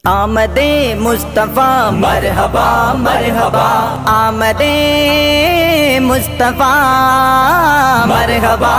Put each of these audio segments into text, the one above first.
आमदे मुस्तफ़ा मरहबा मरहबा, आमदे मुस्तफ़ा मरहबा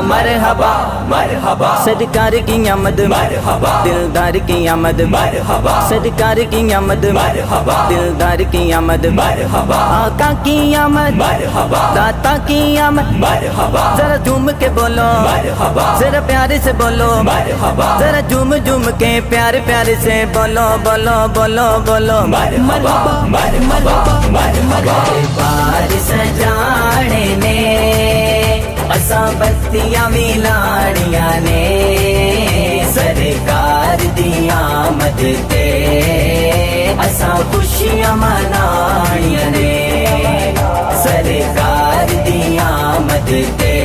मरहबा मरहबा। सरकार की आमद मरहबा, दिलदार की आमद मरहबा। सरकार की आमद मरहबा, दिलदार की आमद मरहबा। आका की आमद मरहबा, दाता की आमद मरहबा। जरा झूम के बोलो मरहबा, जरा प्यारे से बोलो मरहबा। जरा झूम झूम के प्यारे प्यारे से बोलो बोलो बोलो बोलो मरहबा मरहबा मरहबा। बार सजाने ने असा बत्तियां मिलानिया ने, सरकार दी आमद ते असा खुशियां मनानिया ने। सरकार दी आमद ते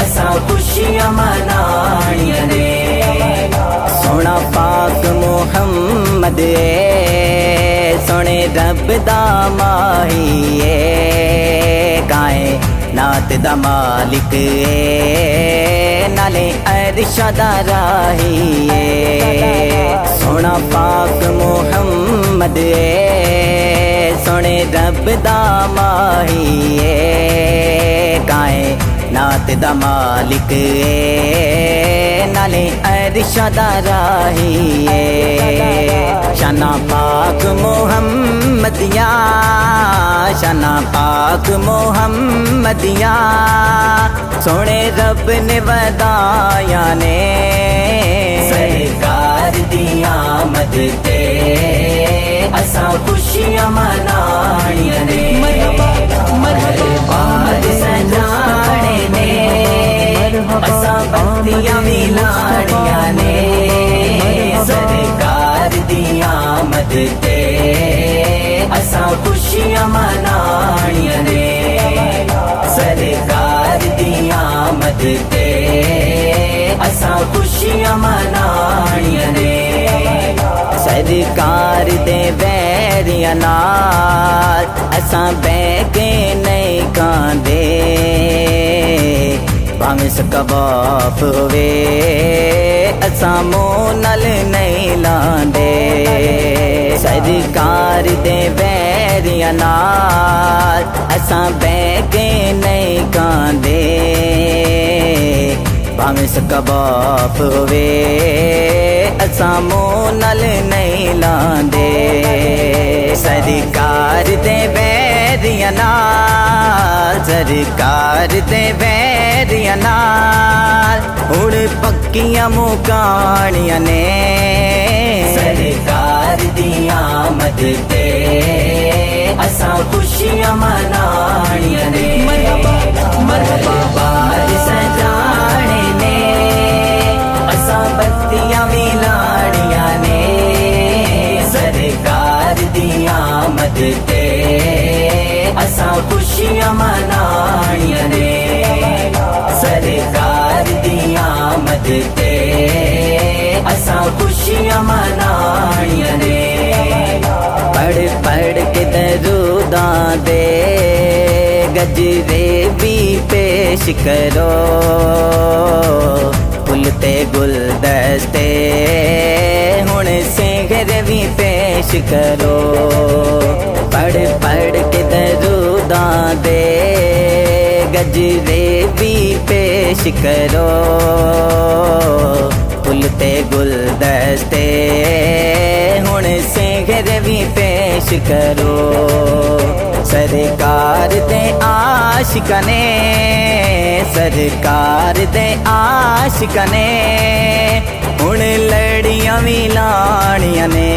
असा खुशियां मनानिया ने। सोना पाक मुहम्मद सोने रब दा माही काए नात दा मालिक नाले अरशा दा राही। सोना पाक मुहम्मद सोने रब दा माही काए नात दा मालिक नाले अरशा दा राही। शाना पाक मुहम्मदिया, शाना पाक मुहम्मदिया सोने रब ने वदाया ने। सरकार दी आमद ते असा खुशियां मनानिया ने। बार सजाने ने असा बत्तियां मिलानिया ने। सरकार दी आमद ते असा खुशियां मनानिया ने। सरकार दी आमद ते असा खुशियां मनानिया ने। सरकार दे वैरिया नाल असा बैके नहीं कांदे, भावें सकवाफ होवे असा मुंह नल नहीं लांदे। सरकार दे वैरिया नाल असा बैके नहीं कांदे, भावें सकवाफ होवे असा मुंह नल नहीं लांदे। सरकार दे वैरिया नाल, सरकार दे वैरिया नाल हुण पक्कियां मुकानियां ने। सरकार दी आमद ते असा खुशियां मनानियां ने। बार सजाने ने असा बत्तियां मिलानियां ने। सरकार दी आमद ते असा खुशियां मनानियां ने। सरकार दी आमद ते असा खुशियां मनानियां ने। पढ़ पढ़ के दरूदां दे गजरे भी पेश करो, फुल ते गुलदस्ते हुण सेहर भी पेश करो। पढ़ पढ़ के दरूदां दे गजरे भी पेश करो, फुल ते गुलदस्ते हुण सेहर भी पेश करो। सरकार दे आशिका ने, सरकार दे आशिका ने हुण लड़ियां भी लानियां ने।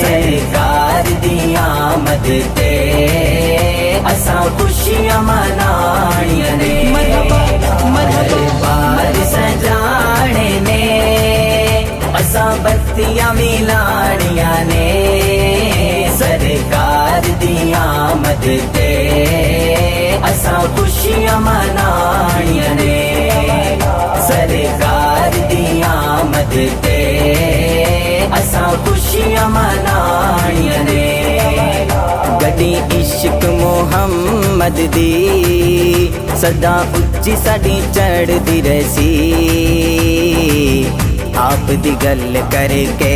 सरकार दी आमद ते असा खुशियां मनानियां ने। बार सजाने ने असा बत्तियां मिलानियां ने। सरकार दी आमद ते असा खुशियां मनानियां ने। सरकार दी आमद ते असा खुशियां मनानियां ने। गड्डी इश्क मुहम्मद दी सदा उच्ची साडी चढ़दी रसी, आप दी गल करके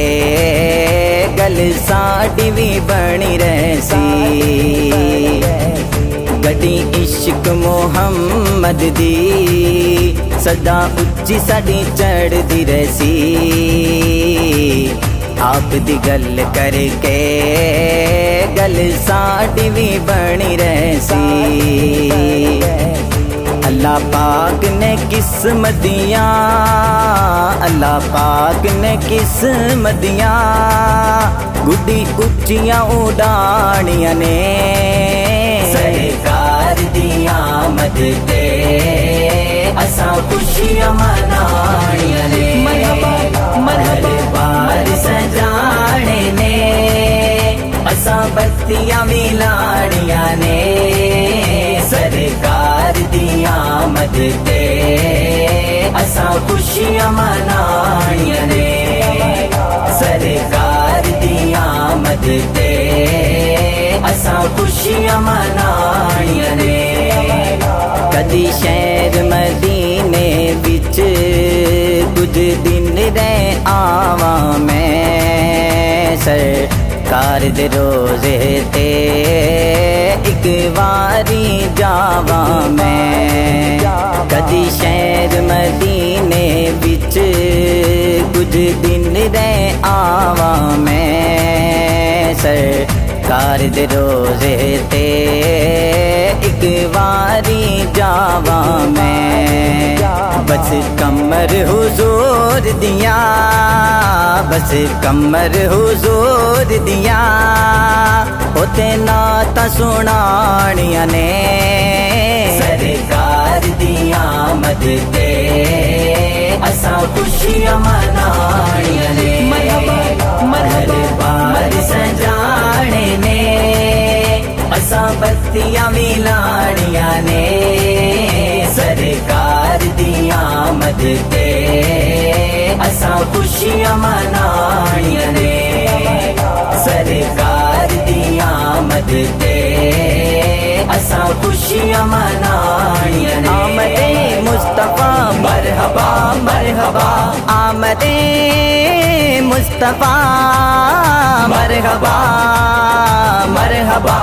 गल साडी भी बनी रहसी। गड्डी इश्क मोहम्मद दी सदा उच्ची साडी चढ़दी रहसी। आप दी गल करके गल साडी भी बनी रहसी। अल्लाह पाक ने किस्मत दियां, अल्लाह पाक ने किस्मत दियां गुड्डी उच्चियां उड़ानियां ने। सरकार दी आमद ते असां खुशियां मनानियां ने। बार सजाने ने असां बत्तियां मिलानियां ने। सरकार दी आमद ते असां खुशियां मनानियां ने। सरकार दी आमद ते असां खुशियां मनानियां ने। कदी शहर मदीने विच कुछ दिन रह आवा मैं। सरकार दे रोज़े ते एक वारी जावा मैं। कदी शहर मदीने विच कुछ दिन रह आवा मैं। सरकार दे रोज़े ते एक वारी जावा मैं। बस कमर हुजूर दिया, बस कमर हुजूर दिया होते नाता सुनानियां ने। सरकार दी आमद ते असां खुशियां मनानियां ने। बार सजाने ने असां बत्तियां मिलानियां ने। सरकार दी आमद ते असां खुशियां मनानियां ने। सरकार दी आमद ते असां खुशियां मनानियां ने। आमदे मुस्तफा मरहबा मरहबा, आमदे मुस्तफा मरहबा मरहबा।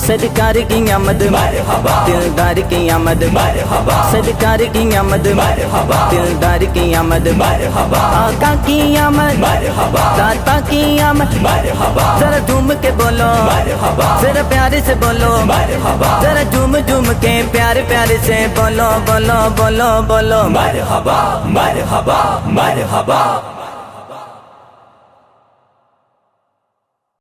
सरकार की आमद मरहबा, दिलदार की आमद मरहबा। सरकार की आमद मरहबा, दिलदार की आमद मरहबा। आका की आमद मरहबा, दाता की आमद मरहबा। जरा झूम के बोलो मरहबा, जरा प्यारे से बोलो मरहबा। जरा झूम झूम के प्यारे प्यारे से बोलो बोलो बोलो बोलो मरहबा मरहबा मरहबा।